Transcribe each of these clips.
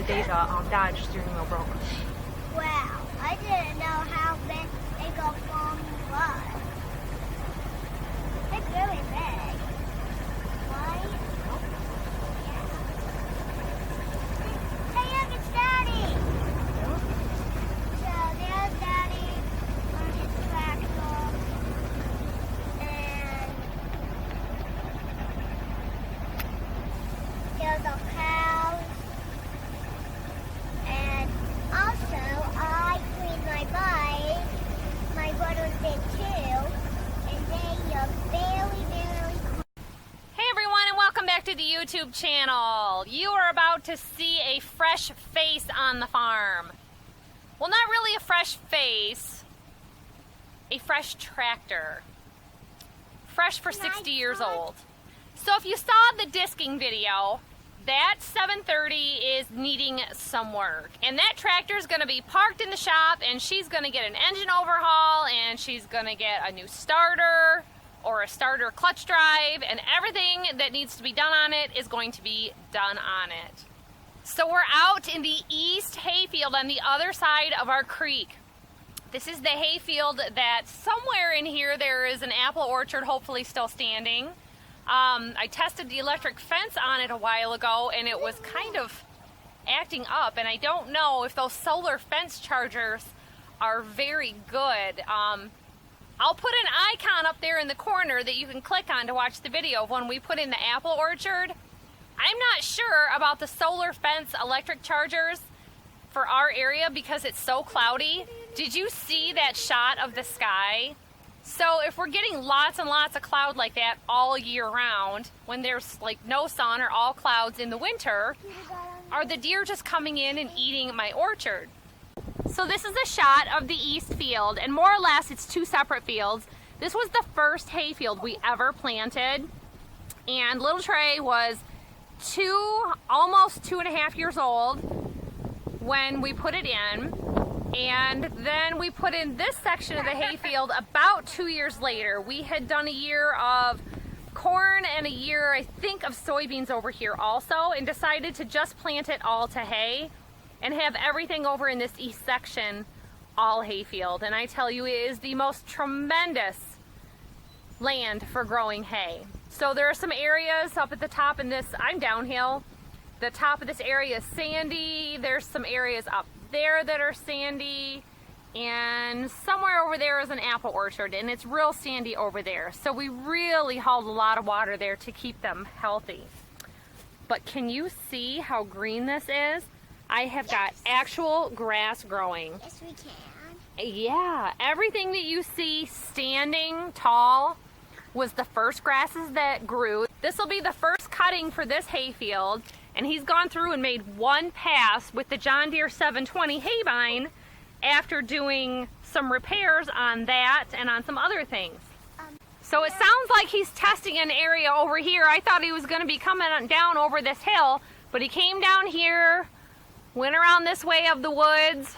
Deja Dodge steering wheel broke. Wow, I didn't know how big a farm was. It's really big. Right? Yeah. Hey, look, it's Daddy! So there's Daddy on his tractor. And there's a cow. And also, I cleaned my bike. My brothers did too. And they are very, very cool. Hey everyone, and welcome back to the YouTube channel. You are about to see a fresh face on the farm. Well, not really a fresh face, a fresh tractor. Fresh for 60 years old. So if you saw the disking video, that 730 is needing some work. And that tractor is going to be parked in the shop, and she's going to get an engine overhaul, and she's going to get a new starter or a starter clutch drive, and everything that needs to be done on it is going to be done on it. So we're out in the east hayfield on the other side of our creek. This is the hayfield that somewhere in here there is an apple orchard, hopefully still standing. I tested the electric fence on it a while ago, and it was kind of acting up, and I don't know if those solar fence chargers are very good. I'll put an icon up there in the corner that you can click on to watch the video of when we put in the apple orchard. I'm not sure about the solar fence electric chargers for our area because it's so cloudy. Did you see that shot of the sky? So if we're getting lots and lots of cloud like that all year round, when there's like no sun or all clouds in the winter, are the deer just coming in and eating my orchard? So this is a shot of the east field, and more or less it's two separate fields. This was the first hayfield we ever planted, and little Trey was almost 2.5 years old when we put it in. And then we put in this section of the hayfield about 2 years later. We had done a year of corn and a year, I think, of soybeans over here also, and decided to just plant it all to hay and have everything over in this east section all hayfield. And I tell you, it is the most tremendous land for growing hay. So there are some areas up at the top in this, I'm downhill. The top of this area is sandy. There's some areas up there that are sandy, and somewhere over there is an apple orchard, and it's real sandy over there. So we really hauled a lot of water there to keep them healthy. But can you see how green this is? I have got actual grass growing. Yes, we can. Yeah, everything that you see standing tall was the first grasses that grew. This will be the first cutting for this hayfield, and he's gone through and made one pass with the John Deere 720 haybine after doing some repairs on that and on some other things. So it sounds like he's testing an area over here. I thought he was going to be coming down over this hill, but he came down here, went around this way of the woods,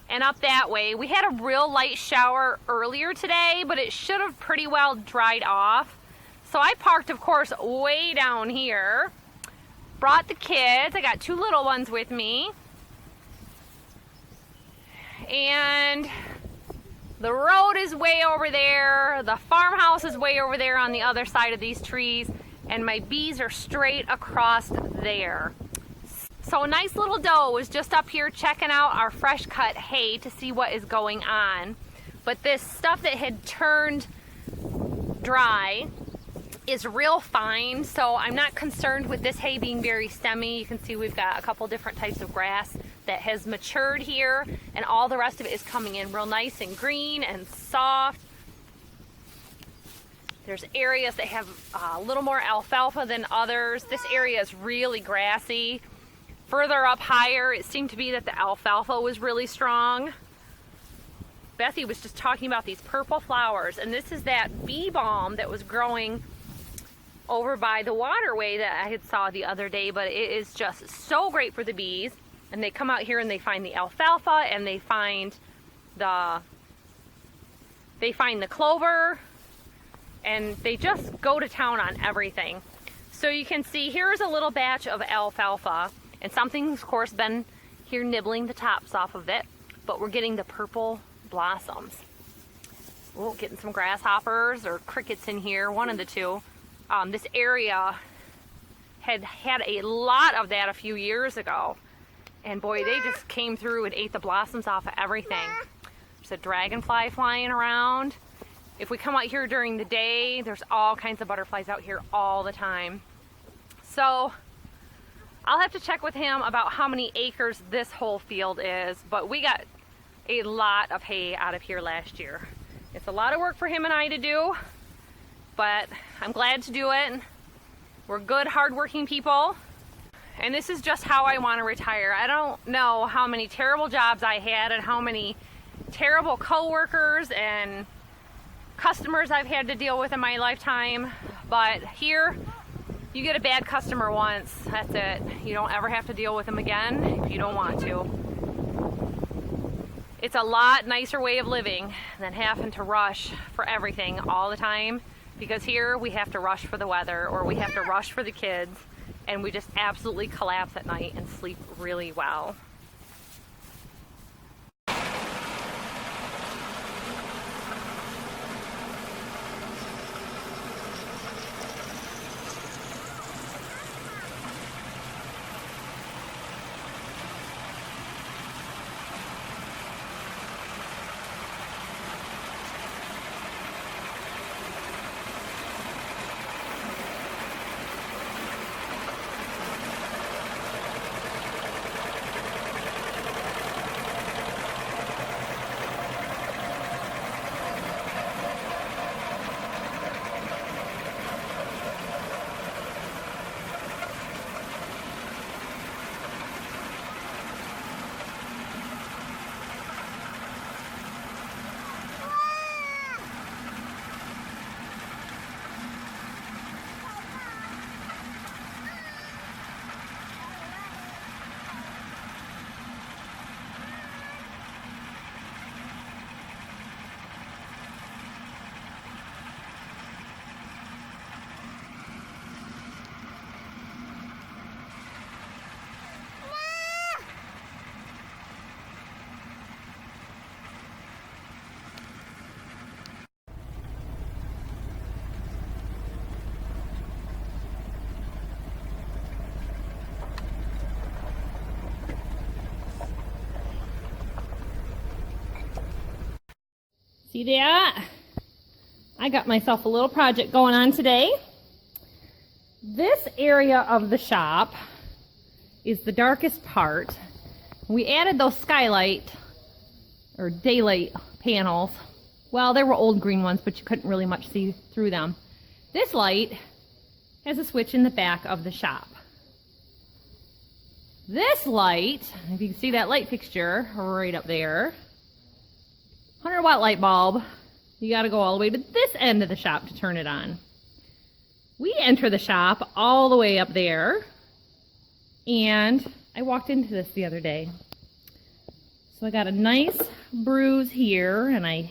and up that way. We had a real light shower earlier today, but it should have pretty well dried off. So I parked, of course, way down here. Brought the kids. I got two little ones with me. And the road is way over there. The farmhouse is way over there on the other side of these trees. And my bees are straight across there. So a nice little doe was just up here checking out our fresh cut hay to see what is going on. But this stuff that had turned dry is real fine, so I'm not concerned with this hay being very stemmy. You can see we've got a couple different types of grass that has matured here, and all the rest of it is coming in real nice and green and soft. There's areas that have a little more alfalfa than others. This area is really grassy. Further up higher, it seemed to be that the alfalfa was really strong. Bethy was just talking about these purple flowers, and this is that bee balm that was growing over by the waterway that I had saw the other day, but it is just so great for the bees. And they come out here and they find the alfalfa, and they find the clover, and they just go to town on everything. So you can see here's a little batch of alfalfa, And something's, of course, been here nibbling the tops off of it, but we're getting the purple blossoms. Oh, getting some grasshoppers or crickets in here, one of the two. This area had a lot of that a few years ago. And boy, they just came through and ate the blossoms off of everything. There's a dragonfly flying around. If we come out here during the day, there's all kinds of butterflies out here all the time. So I'll have to check with him about how many acres this whole field is, but we got a lot of hay out of here last year. It's a lot of work for him and I to do, but I'm glad to do it. We're good, hardworking people, and this is just how I want to retire. I don't know how many terrible jobs I had and how many terrible coworkers and customers I've had to deal with in my lifetime, but here, you get a bad customer once, that's it. You don't ever have to deal with them again if you don't want to. It's a lot nicer way of living than having to rush for everything all the time, because here we have to rush for the weather or we have to rush for the kids, and we just absolutely collapse at night and sleep really well. See that? I got myself a little project going on today. This area of the shop is the darkest part. We added those skylight or daylight panels. Well, they were old green ones, but you couldn't really much see through them. This light has a switch in the back of the shop. This light, if you can see that light fixture right up there, 100-watt light bulb, you got to go all the way to this end of the shop to turn it on. We enter the shop all the way up there, and I walked into this the other day. So I got a nice bruise here, and I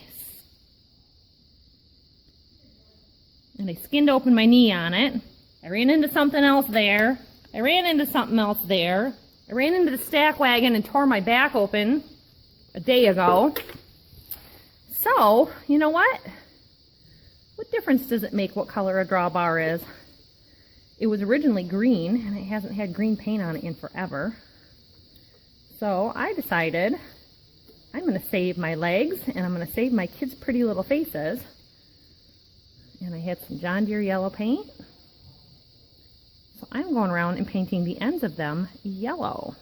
skinned open my knee on it. I ran into something else there. I ran into something else there. I ran into the stack wagon and tore my back open a day ago. So, you know what? What difference does it make what color a drawbar is? It was originally green, and it hasn't had green paint on it in forever. So I decided I'm going to save my legs, and I'm going to save my kids' pretty little faces. And I had some John Deere yellow paint. So I'm going around and painting the ends of them yellow.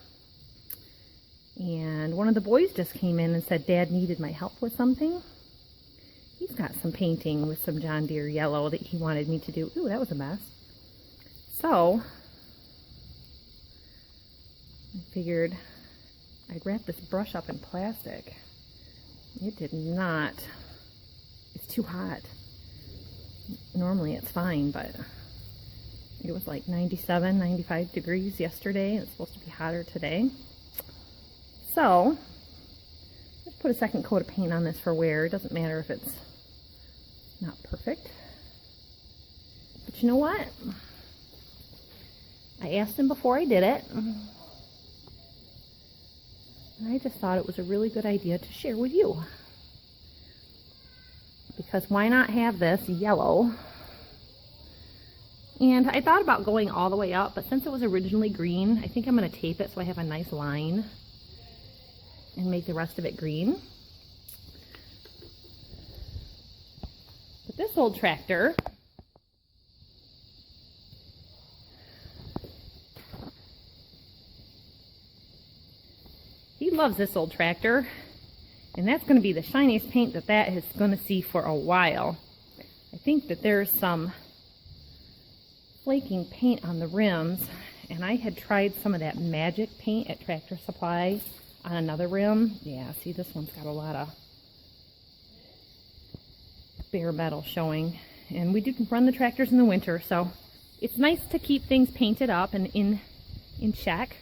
And one of the boys just came in and said Dad needed my help with something. He's got some painting with some John Deere yellow that he wanted me to do. Ooh, that was a mess. So I figured I'd wrap this brush up in plastic. It did not. It's too hot. Normally it's fine, but it was like 97, 95 degrees yesterday. It's supposed to be hotter today. So let's put a second coat of paint on this for wear. It doesn't matter if it's not perfect. But you know what? I asked him before I did it And I just thought it was a really good idea to share with you. Because why not have this yellow? And I thought about going all the way up, but since it was originally green, I think I'm going to tape it so I have a nice line and make the rest of it green. But this old tractor, he loves this old tractor, and that's going to be the shiniest paint that is going to see for a while. I think that there's some flaking paint on the rims, and I had tried some of that magic paint at Tractor Supply on another rim. Yeah, see, this one's got a lot of bare metal showing, and we do run the tractors in the winter, so it's nice to keep things painted up and in check.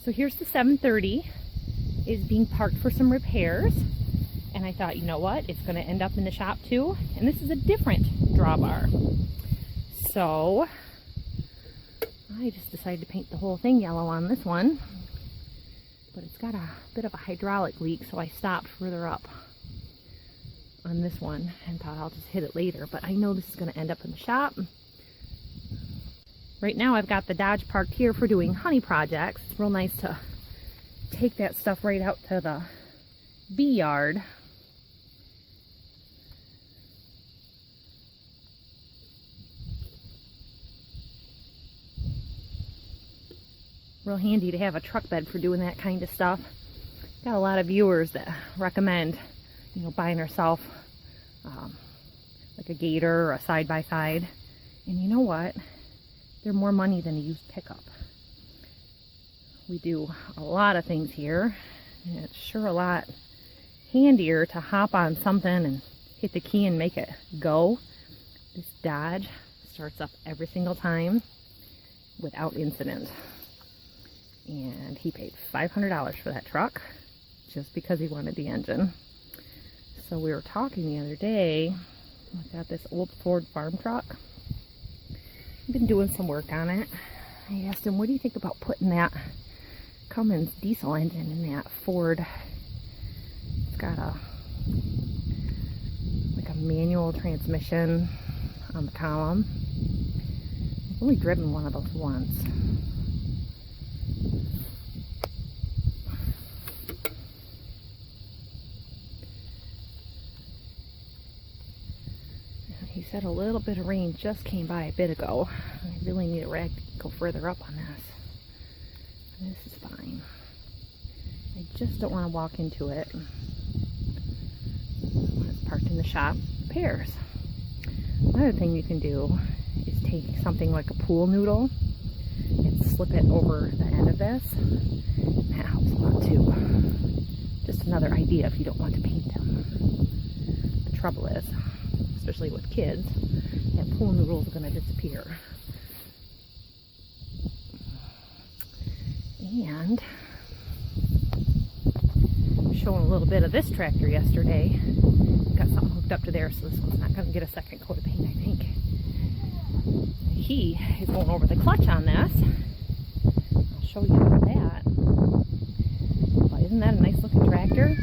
So here's the 730 is being parked for some repairs, and I thought, you know what, it's going to end up in the shop too, and this is a different drawbar. So I just decided to paint the whole thing yellow on this one, but it's got a bit of a hydraulic leak, so I stopped further up on this one and thought I'll just hit it later, but I know this is going to end up in the shop. Right now I've got the Dodge parked here for doing honey projects. It's real nice to take that stuff right out to the bee yard. Real handy to have a truck bed for doing that kind of stuff. Got a lot of viewers that recommend, you know, buying herself like a gator or a side-by-side. And you know what? They're more money than a used pickup. We do a lot of things here, and it's sure a lot handier to hop on something and hit the key and make it go. This Dodge starts up every single time without incident. And he paid $500 for that truck just because he wanted the engine. So we were talking the other day about this old Ford farm truck. I've been doing some work on it. I asked him, what do you think about putting that Cummins diesel engine in that Ford? It's got like a manual transmission on the column. I've only driven one of those once. He said a little bit of rain just came by a bit ago. I really need a rag to go further up on this. This is fine. I just don't want to walk into it when it's parked in the shop. Repairs. Another thing you can do is take something like a pool noodle and slip it over the end of this. That helps a lot too. Just another idea if you don't want to paint them. The trouble is, especially with kids, that pool noodle is going to disappear. And showing a little bit of this tractor yesterday. Got something hooked up to there, so this one's not going to get a second coat of paint, I think. He is going over the clutch on this. I'll show you that. But isn't that a nice looking tractor?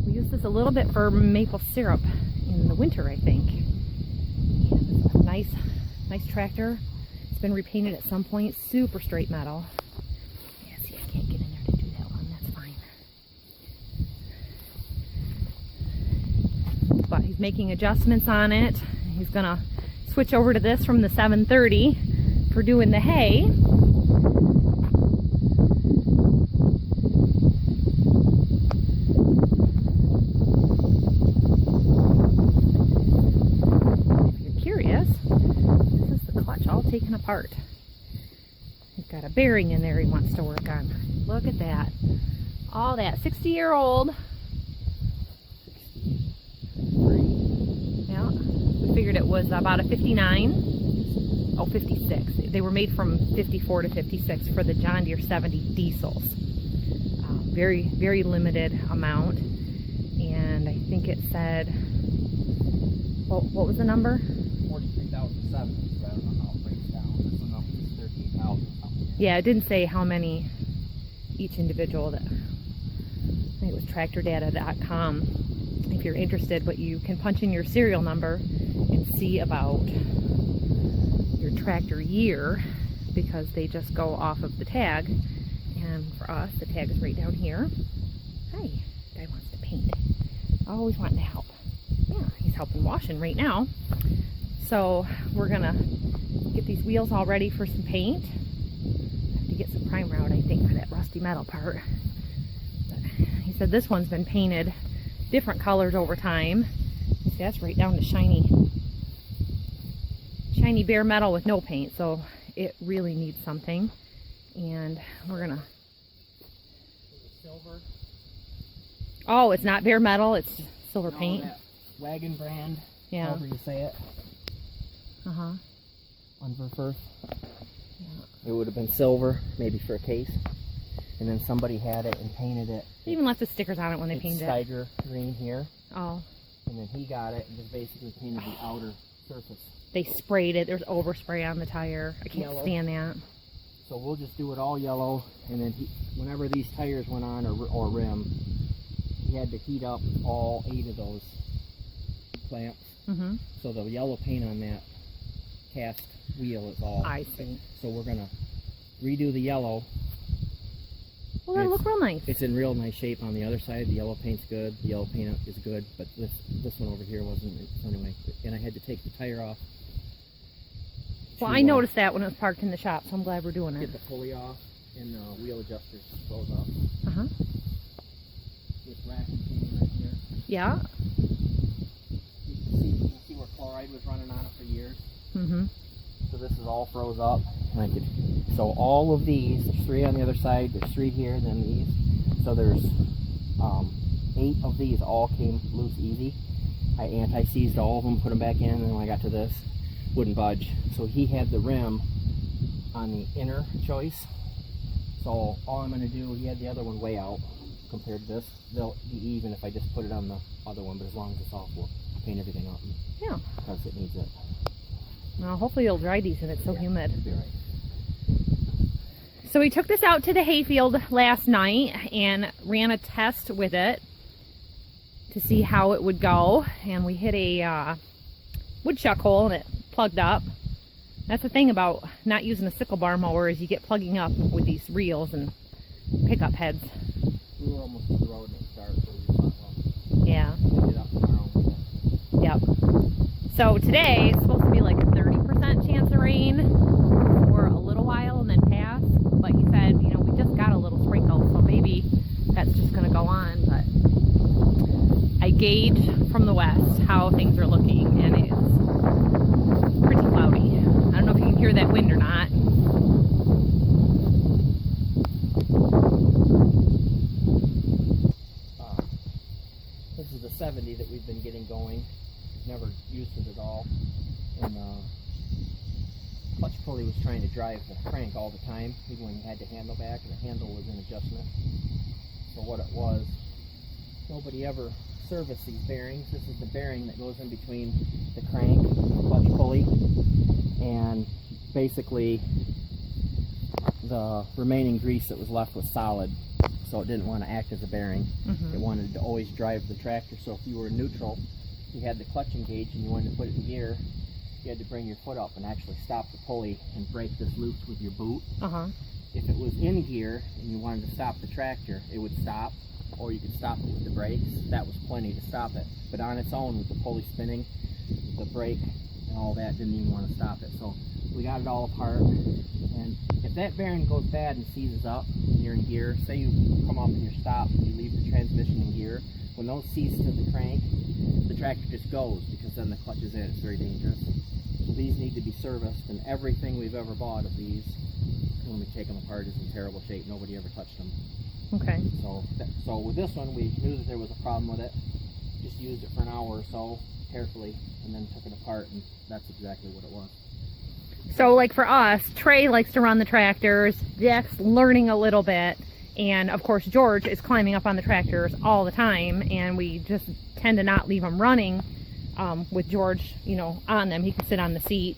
We use this a little bit for maple syrup in the winter, I think. And it's a nice tractor. It's been repainted at some point. Super straight metal. Yeah, see, I can't get in there to do that one. That's fine. But he's making adjustments on it. He's gonna switch over to this from the 730 for doing the hay. Taken apart. He's got a bearing in there he wants to work on. Look at that. All that 60-year-old. Yeah, we figured it was about a 59. Oh, 56. They were made from 54 to 56 for the John Deere 70 diesels. Very, very limited amount. And I think it said, well, what was the number? 43,007. Yeah, Yeah, it didn't say how many each individual. That I think it was tractordata.com if you're interested, but you can punch in your serial number and see about your tractor year, because they just go off of the tag. And for us, the tag is right down here. Hi, guy wants to paint. Always wanting to help. Yeah, he's helping washing right now. So we're gonna get these wheels all ready for some paint. Have to get some primer out, I think, for that rusty metal part. But he said this one's been painted different colors over time. See, that's right down to shiny bare metal with no paint, so it really needs something. And we're gonna Silver. Oh, it's not bare metal, it's silver paint. That wagon brand. Yeah. However you say it. Uh-huh. On Verfurth. Yeah. It would have been silver, maybe for a case. And then somebody had it and painted it. They even left the stickers on it when they painted it. Tiger green here. Oh. And then he got it and just basically painted the outer surface. They sprayed it. There's overspray on the tire. I can't Yellow. stand that. So we'll just do it all yellow, and then whenever these tires went on, or rim, he had to heat up all 8 of those clamps. Mm-hmm. So the yellow paint on that cast wheel is all. I see. So we're gonna redo the yellow. Well, that'll look real nice. It's in real nice shape on the other side. The yellow paint's good. The yellow paint is good, but this one over here wasn't. So anyway, and I had to take the tire off. Well, I noticed that when it was parked in the shop, so I'm glad we're doing it. Get the pulley off, and the wheel adjusters close up. Uh-huh. This rack came right here. Yeah. You can see where chloride was running on it for years. Mm-hmm. So this is all froze up. And so all of these, there's 3 on the other side, there's 3 here, then these. So there's 8 of these all came loose easy. I anti-seized all of them, put them back in, and then when I got to this, wouldn't budge. So he had the rim on the inner choice. So all I'm going to do, he had the other one way out compared to this. They'll be even if I just put it on the other one, but as long as it's off, we'll paint everything up. Yeah. Because it needs it. Well, hopefully it'll dry decent. It's so humid. It'll be right. So we took this out to the hayfield last night and ran a test with it to see how it would go. And we hit a woodchuck hole and it plugged up. That's the thing about not using a sickle bar mower, is you get plugging up with these reels and pickup heads. We were almost to the road and it started, so we just thought, well, Yeah. we'll get up tomorrow. Yep. So today it's supposed to be like a 30% chance of rain for a little while and then pass. But he said, you know, we just got a little sprinkle, so maybe that's just going to go on. But I gauge from the west how things are looking, and it is pretty cloudy. I don't know if you can hear that wind or not. This is the 70 that we've been getting going. Never used it at all. And clutch pulley was trying to drive the crank all the time, even when you had the handle back, and the handle was in adjustment. So what it was, nobody ever serviced these bearings. This is the bearing that goes in between the crank and the clutch pulley. And basically, the remaining grease that was left was solid, so it didn't want to act as a bearing. Mm-hmm. It wanted to always drive the tractor, so if you were neutral, you had the clutch engaged and you wanted to put it in gear, you had to bring your foot up and actually stop the pulley and break this loose with your boot. Uh-huh. If it was in gear and you wanted to stop the tractor, it would stop, or you could stop it with the brakes. That was plenty to stop it. But on its own, with the pulley spinning, the brake and all that didn't even want to stop it. So we got it all apart, and if that bearing goes bad and seizes up and you're in gear, say you come up and you're stopped and you leave the transmission in gear, when those seize to the crank, the tractor just goes, because then the clutch is in. It's very dangerous. So these need to be serviced, and everything we've ever bought of these, when we take them apart, is in terrible shape. Nobody ever touched them. Okay. So with this one, we knew that there was a problem with it. Just used it for an hour or so carefully, and then took it apart, and that's exactly what it was. So like for us, Trey likes to run the tractors, Jack's learning a little bit, and of course George is climbing up on the tractors all the time, and we just tend to not leave them running with George, you know, on them. He can sit on the seat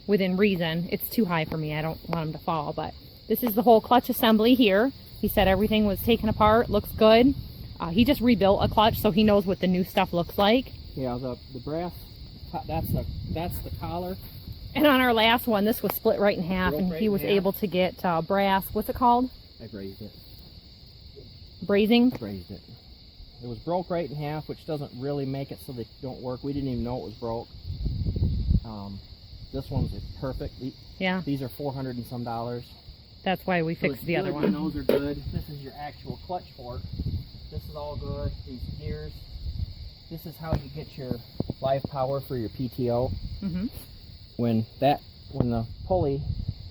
within reason. It's too high for me. I don't want him to fall, but This is the whole clutch assembly here. He said everything was taken apart, looks good. He just rebuilt a clutch, so he knows what the new stuff looks like. Yeah, the brass, that's the collar. And on our last one, this was split right in half, and he was able to get brass, what's it called? I brazed it. Brazing? Brazed it. It was broke right in half, which doesn't really make it so they don't work. We didn't even know it was broke. This one's perfect. Yeah. These are $400 and some. That's why we fixed the other one. Those are good. This is your actual clutch fork. This is all good. These gears. This is how you get your live power for your PTO. Mm-hmm. When the pulley,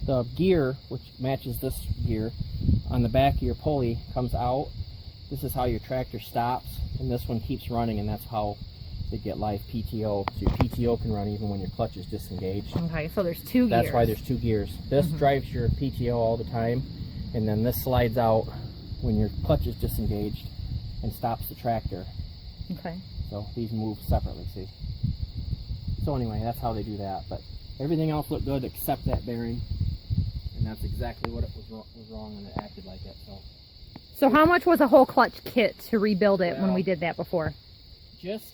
the gear, which matches this gear, on the back of your pulley comes out, this is how your tractor stops, and this one keeps running, and that's how they get live PTO. So your PTO can run even when your clutch is disengaged. Okay, so there's two gears. That's why there's two gears. This drives your PTO all the time, and then this slides out when your clutch is disengaged and stops the tractor. Okay. So these move separately, see? So anyway, that's how they do that. But everything else looked good except that bearing, and that's exactly what it was wrong, and it acted like it. So how much was a whole clutch kit to rebuild it when we did that before? Just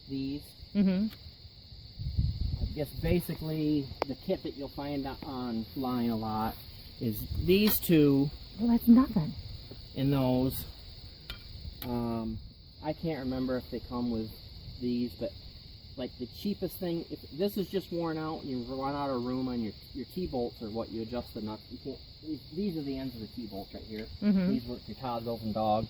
these. Mm-hmm. I guess basically the kit that you'll find online a lot is these two. Well, that's nothing. And those. I can't remember if they come with these, but like the cheapest thing, if this is just worn out and you run out of room on your T-bolts or what, you adjust the nuts. You can't. These are the ends of the T-bolts right here. Mm-hmm. These work your toggles and dogs.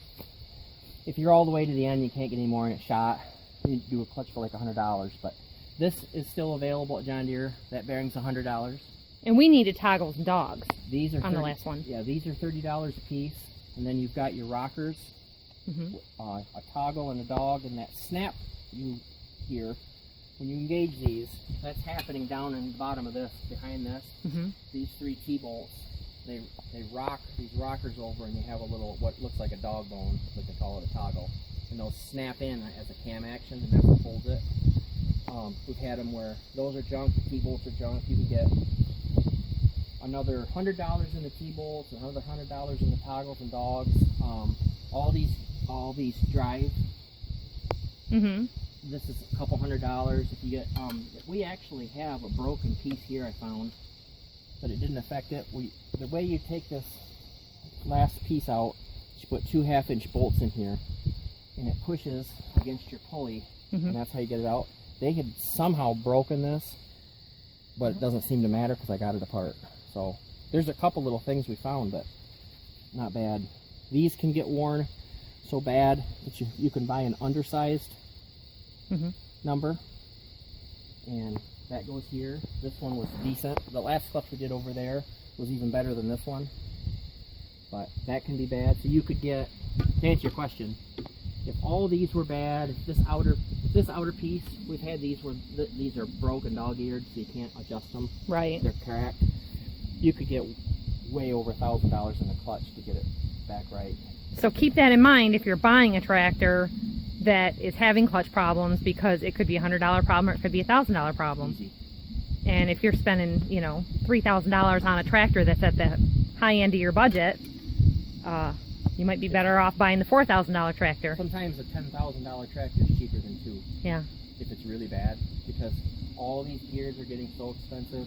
If you're all the way to the end, you can't get any more in it shot. You do a clutch for like $100, but this is still available at John Deere. That bearing's $100. And we needed toggles and dogs. These are on the last one. Yeah, these are $30 a piece, and then you've got your rockers, a toggle and a dog, and that snap you hear when you engage these. That's happening down in the bottom of this, behind this. These three T-bolts, they rock these rockers over, and you have a little what looks like a dog bone, but they call it a toggle. And those snap in as a cam action, and that's what holds it. We've had them where those are junk, the T-bolts are junk. You can get another $100 in the T-bolts, another $100 in the toggles and dogs. All these drive. This is a couple $100. If you get, we actually have a broken piece here I found, but it didn't affect it. The way you take this last piece out, you put 2 half-inch bolts in here, and it pushes against your pulley, and that's how you get it out. They had somehow broken this, but it doesn't seem to matter because I got it apart. So there's a couple little things we found, but not bad. These can get worn so bad that you can buy an undersized number, and that goes here. This one was decent. The last stuff we did over there was even better than this one, but that can be bad. So you could get, to answer your question, if all these were bad, if this outer piece, we've had these where these are broken dog-eared, so you can't adjust them. Right. They're cracked. You could get way over $1,000 in the clutch to get it back right. So keep that in mind if you're buying a tractor that is having clutch problems, because it could be a $100 problem or it could be a $1,000 problem. Easy. And if you're spending, $3,000 on a tractor that's at the high end of your budget, you might be better off buying the $4,000 tractor. Sometimes a $10,000 tractor is cheaper than two. Yeah. If it's really bad, because all these gears are getting so expensive.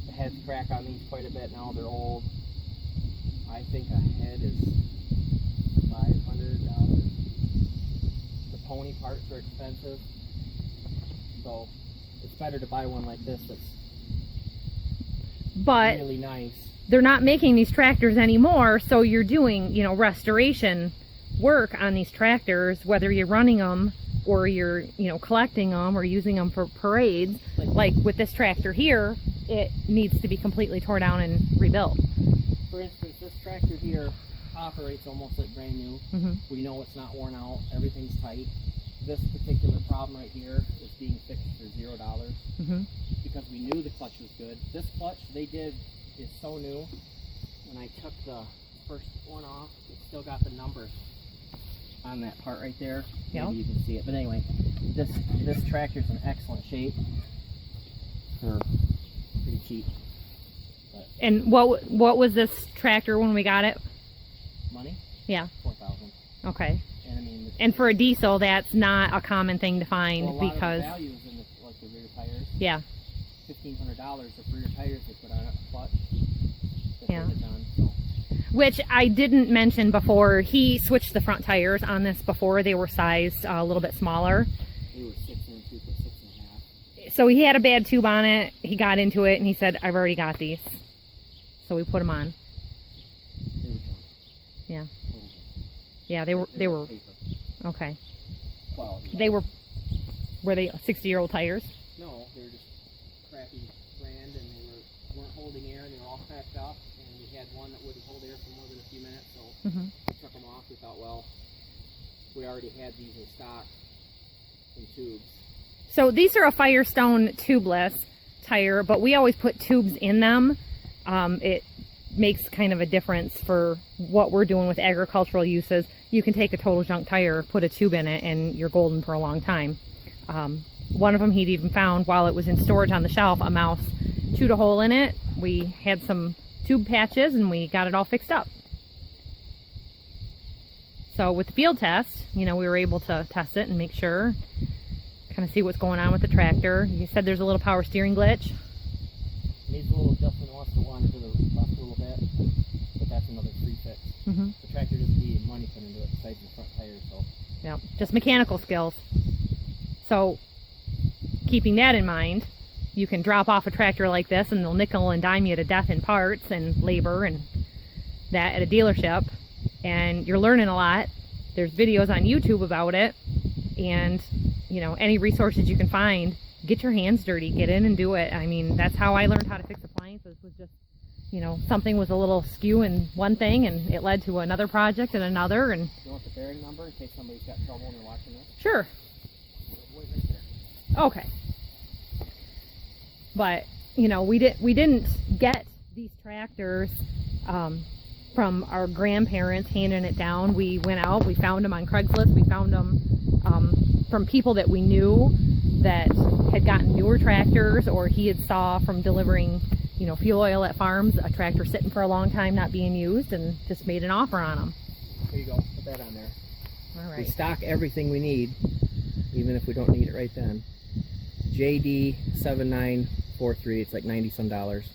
The heads crack on these quite a bit now. They're old. I think a head is $500. The pony parts are expensive, so it's better to buy one like this that's really nice. They're not making these tractors anymore, so you're doing, restoration work on these tractors, whether you're running them or you're, collecting them or using them for parades. Like with this tractor here, it needs to be completely torn down and rebuilt. For instance, this tractor here operates almost like brand new. We know it's not worn out. Everything's tight. This particular problem right here is being fixed for $0 because we knew the clutch was good. This clutch they did is so new. When I took the first one off, it still got the numbers on that part right there. Yep. Maybe you can see it. But anyway, this tractor's in excellent shape. For pretty cheap. But And what was this tractor when we got it? money, Yeah. $4,000. Okay. And I mean, And for a diesel, that's not a common thing to find well, a lot because of the value is in the rear tires. yeah. $1,500 for rear tires they put on it, clutch. Yeah. Done, so. Which I didn't mention before. He switched the front tires on this before. They were sized a little bit smaller. They were 6 and 2 put 6.5. So he had a bad tube on it. He got into it and he said, I've already got these. So we put them on. They were junk. Yeah. Yeah, they were paper. okay. Quality. They were they 60-year-old tires? No, they were just crappy brand, and they weren't holding air, and they were all cracked up. And we had one that wouldn't hold air for more than a few minutes, so Mm-hmm. we took them off. We thought, well, we already had these in stock in tubes. So these are a Firestone tubeless tire, but we always put tubes in them. It makes kind of a difference for what we're doing with agricultural uses. You can take a total junk tire, put a tube in it, and you're golden for a long time. One of them he'd even found while it was in storage on the shelf, a mouse chewed a hole in it. We had some tube patches and we got it all fixed up. So with the field test, you know, we were able to test it and make sure, kind of see what's going on with the tractor. You said there's a little power steering glitch. Needs a little adjustment, wants to wander to the left a little bit, but that's another free fix. Mm-hmm. The tractor doesn't need money put into it besides the front tires, so. Yeah, just mechanical skills. So keeping that in mind, you can drop off a tractor like this and they'll nickel and dime you to death in parts and labor and that at a dealership, and you're learning a lot. There's videos on YouTube about it, and you know, any resources you can find, get your hands dirty, get in and do it. I mean, that's how I learned how to fix appliances, was just, you know, something was a little skew in one thing and it led to another project and another. And You want the bearing number in case somebody's got trouble and they're watching this? sure. Wait right there. Okay. But, you know, we didn't get these tractors from our grandparents handing it down. We went out, we found them on Craigslist, we found them from people that we knew that had gotten newer tractors, or he had saw from delivering, you know, fuel oil at farms, a tractor sitting for a long time not being used, and just made an offer on them. There you go, put that on there. All We right. stock everything we need, even if we don't need it right then. JD 7943, it's like 90 some dollars.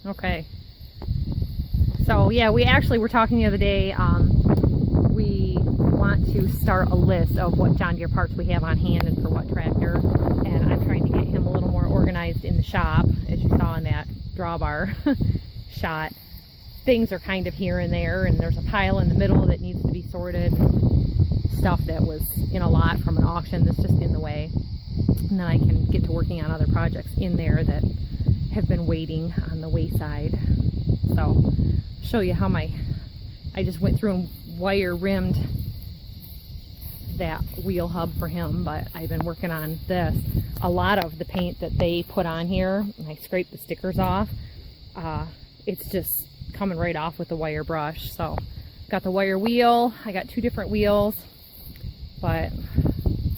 Okay. So yeah, we actually were talking the other day, we want to start a list of what John Deere parts we have on hand and for what tractor, and I'm trying to get him a little more organized in the shop. As you saw in that drawbar shot, things are kind of here and there, and there's a pile in the middle that needs to be sorted, stuff that was in a lot from an auction that's just in the way, and then I can get to working on other projects in there that have been waiting on the wayside. So show you how I just went through and wire rimmed that wheel hub for him, but I've been working on this. A lot of the paint that they put on here, and I scraped the stickers off, it's just coming right off with the wire brush. So got the wire wheel, I got 2 different wheels, but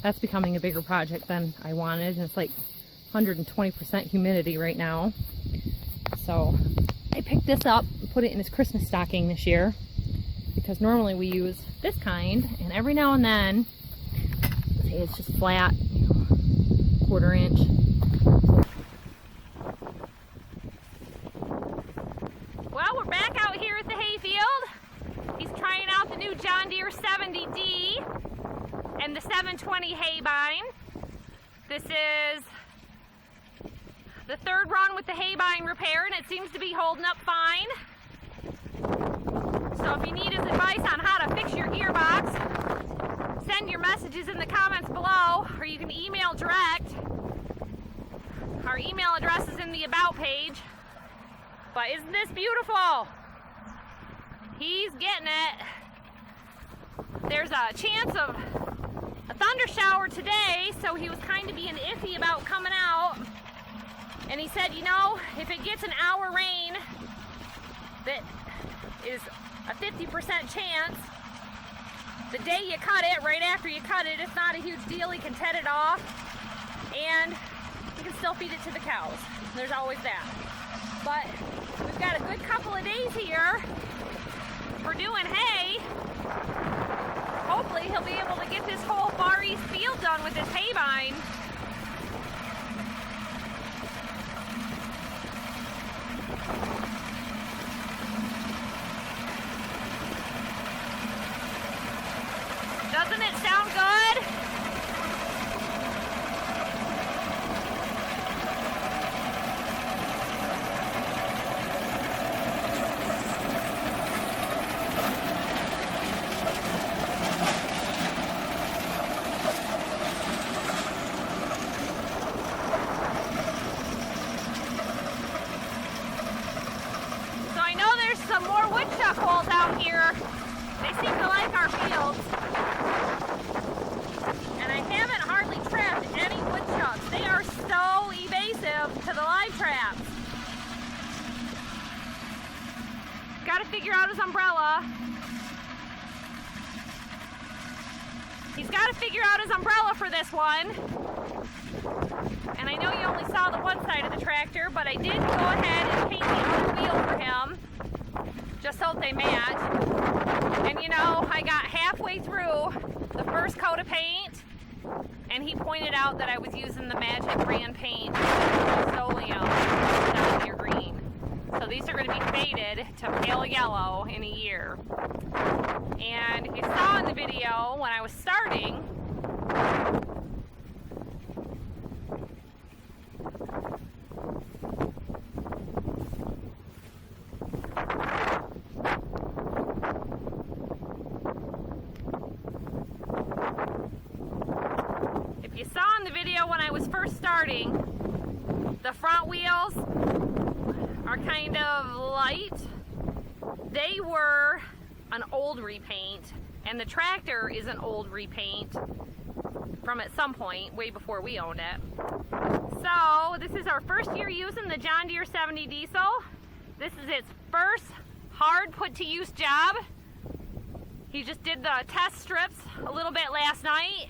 that's becoming a bigger project than I wanted, and it's like 120% humidity right now. So I picked this up and put it in his Christmas stocking this year, because normally we use this kind, and every now and then, say it's just flat, you know, 1/4 inch. Well, we're back out here at the hayfield. He's trying out the new John Deere 70D and the 720 haybine. This is the 3rd run with the haybine repair, and it seems to be holding up fine. So if you need his advice on how to fix your gearbox, send your messages in the comments below, or you can email direct. Our email address is in the About page. But isn't this beautiful? He's getting it. There's a chance of a thunder shower today, so he was kind of being iffy about coming out. And he said, you know, if it gets an hour rain, that is a 50% chance. The day you cut it, right after you cut it, it's not a huge deal. He can tet it off, and you can still feed it to the cows. There's always that. But we've got a good couple of days here for doing hay. Hopefully he'll be able to get this whole far east field done with his hay vine. Doesn't it sound good? So I know there's some more woodchuck holes out here. They seem to like our fields. And I haven't hardly trapped any woodchucks. They are so evasive to the live traps. Got to figure out his umbrella. He's got to figure out his umbrella for this one. And I know you only saw the one side of the tractor, but I did go ahead and paint the other wheel for him, just so they match. And you know, I got halfway through the first coat of paint, and he pointed out that I was using the Magic brand paint, Solium, down here green. So these are going to be faded to pale yellow in a year. And if you saw in the video when I was starting, the front wheels are kind of light. They were an old repaint, and the tractor is an old repaint from at some point, way before we owned it. So this is our first year using the John Deere 70 diesel. This is its first hard put to use job. He just did the test strips a little bit last night,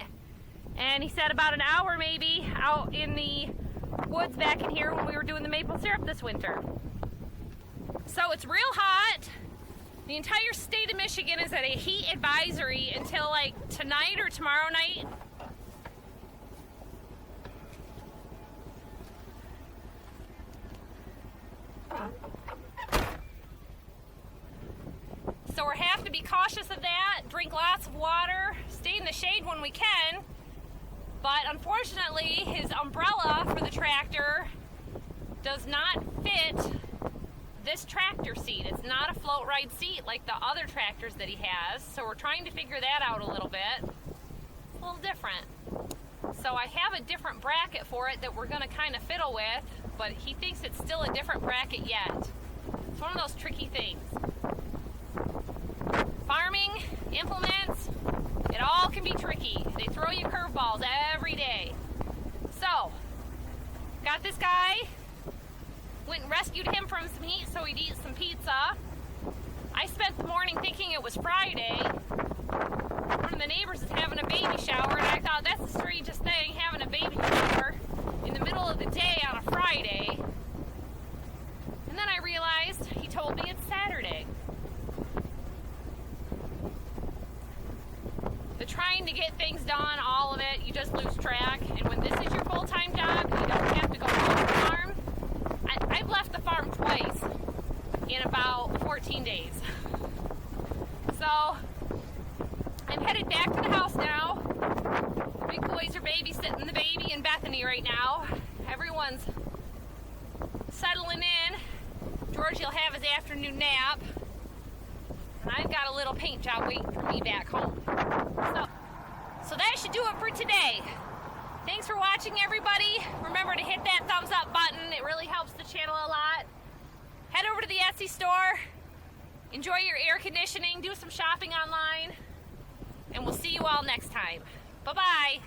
and he said about an hour maybe out in the woods back in here when we were doing the maple syrup this winter. So it's real hot. The entire state of Michigan is at a heat advisory until like tonight or tomorrow night. So we have to be cautious of that, drink lots of water, stay in the shade when we can. But unfortunately, his umbrella for the tractor does not fit this tractor seat. It's not a float ride seat like the other tractors that he has. So we're trying to figure that out a little bit. It's a little different. So I have a different bracket for it that we're going to kind of fiddle with, but he thinks it's still a different bracket yet. It's one of those tricky things. Farming, implements, it all can be tricky. They throw you curveballs every day. So, got this guy, went and rescued him from some heat so he'd eat some pizza. I spent the morning thinking it was Friday. One of the neighbors is having a baby shower, and I thought that's the strangest thing, having a baby shower in the middle of the day on a Friday. And then I realized he told me it's Saturday. The trying to get things done, all of it, you just lose track. And when this is your full-time job, you don't have to go off the farm. I've left the farm twice in about 14 days. So I'm headed back to the house now. Big boys are babysitting the baby and Bethany right now. Everyone's settling in. Georgie will have his afternoon nap. And I've got a little paint job waiting for me back home. So that should do it for today. Thanks for watching, everybody. Remember to hit that thumbs up button. It really helps the channel a lot. Head over to the Etsy store. Enjoy your air conditioning. Do some shopping online. And we'll see you all next time. Bye-bye.